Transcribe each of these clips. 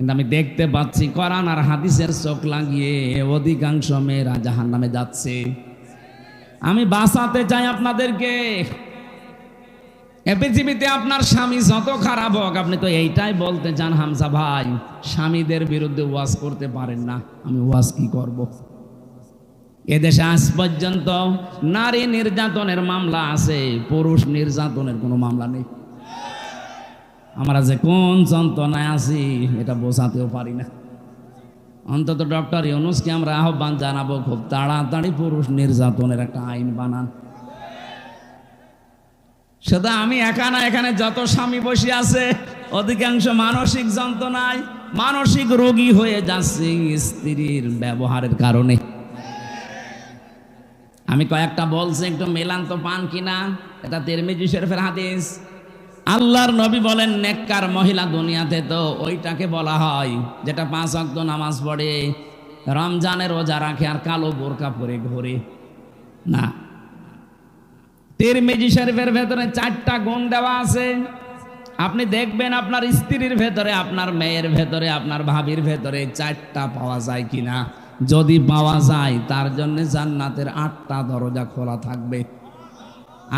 কিন্তু আমি দেখতে পাচ্ছি কোরআন আর হাদিসের চোখ লাগিয়ে অধিকাংশ মেয়েরা জাহান্নামে যাচ্ছে। আমি বাঁচাতে চাই আপনাদেরকে। এ পৃথিবীতে আপনার স্বামী যত খারাপ হোক, আপনি তো এইটাই বলতে চান হামজা ভাই স্বামীদের বিরুদ্ধে ওয়াজ করতে পারেন না, আমি ওয়াজ কি করব? এদেশে আজ পর্যন্ত নারী নির্যাতনের মামলা আছে, পুরুষ নির্যাতনের কোনো মামলা নেই। আমরা যে কোন যন্ত্রণায় আছি এটা বোঝাতেও পারি না। অন্তত ডক্টর ইউনূসকে আমরা আহ্বান জানাবো, খুব তাড়াতাড়ি পুরুষ নির্যাতনের একটা আইন বানান। শুধু আমি একা না, এখানে যত স্বামী বসে আছে অধিকাংশ মানসিক যন্ত্রণায়, মানসিক রোগী হয়ে যাচ্ছে স্ত্রীর ব্যবহারের কারণে। আমি কয়েকটা বলছি, একটু মেলান তো পান কিনা। এটা তিরমিজি শরীফের হাদিস। আল্লাহর নবী বলেন, নেককার মহিলা দুনিয়াতে তো ওইটাকে বলা হয় যেটা 5 ওয়াক্ত নামাজ পড়ে, রমজানের রোজা রাখে আর কালো বোরকা পরে ঘোরে না। তিরমিজি শরীফের ভেতরে 4টা গুণ দেওয়া আছে। আপনি দেখবেন আপনার স্ত্রীর ভেতরে, আপনার মেয়ের ভেতরে, আপনার ভাবির ভেতরে 4টা পাওয়া যায় কিনা। যদি পাওয়া যায় তার জন্য জান্নাতের 8টা দরজা খোলা থাকবে।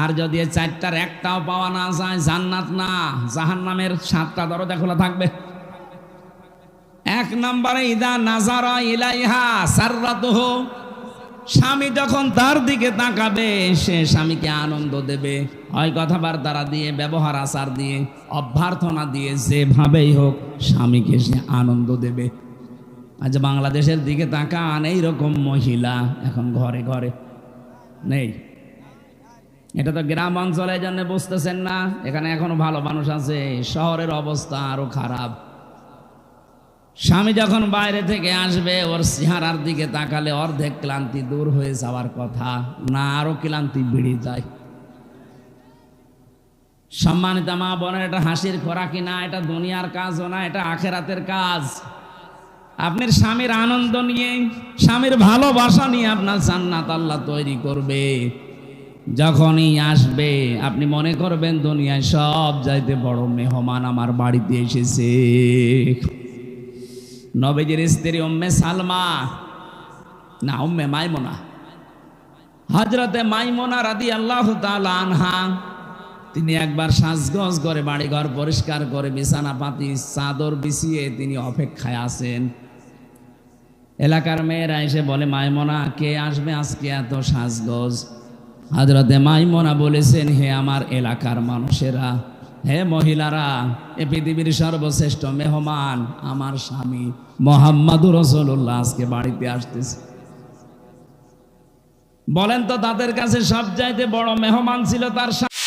আর যদি 4টার একটাও পাওয়া না যায়, জান্নাত না জাহান্নামের 7টা দরজা খোলা থাকবে। 1 নম্বরে ইদা নাজারা ইলাইহা সাররাতুহু, স্বামী যখন তার দিকে তাকাবে সে স্বামীকে আনন্দ দেবে, হয় কথাবার্তা দিয়ে, ব্যবহার আচার দিয়ে, অভ্যর্থনা দিয়ে, যেভাবেই হোক স্বামীকে সে আনন্দ দেবে। আজ বাংলাদেশের দিকে তাকান, এইরকম মহিলা এখন ঘরে ঘরে নেই। এটা তো গ্রাম অঞ্চলের জন্য বুঝতেছেন না, এখানে এখনো ভালো মানুষ আছে। শহরের অবস্থা আরো খারাপ। স্বামী যখন বাইরে থেকে আসবে, ওর চেহারার দিকে তাকালে অর্ধেক ক্লান্তি দূর হয়ে যাওয়ার কথা না, আরো ক্লান্তি বেড়ে যায়। সম্মানিত মা বোনের, এটা হাসির খোরাকি না, এটা দুনিয়ার কাজও না, এটা আখেরাতের কাজ। আপনার স্বামীর আনন্দ নিয়ে, স্বামীর ভালোবাসা নিয়ে আপনার জান্নাত আল্লাহ তৈরি করবে। যখনই আসবে আপনি মনে করবেন দুনিয়ায় সব চাইতে বড় মেহমান আমার বাড়িতে এসেছে। নবীজির স্ত্রী উম্মে সালমা, না উম্মে মাইমুনা, হযরতে মাইমুনা রাদিয়াল্লাহু তাআলা আনহা, তিনি একবার সাজগোজ করে বাড়িঘর পরিষ্কার করে বিছানা পাতি চাদর বিছিয়ে তিনি অপেক্ষায় আছেন। এলাকার মেয়েরা এসে বলে, মাইমুনা কে আসবে আজকে এত সাজগোজ? হযরতে মাইমুনা বলেছেন, হে আমার এলাকার মানুষেরা, হে মহিলারা, এ পৃথিবীর সর্বশ্রেষ্ঠ মেহমান আমার স্বামী মুহাম্মদুর রাসূলুল্লাহ আজকে বাড়িতে আসতেছে। বলেন তো তাদের কাছে সবচাইতে বড় মেহমান ছিল তার স্বামী।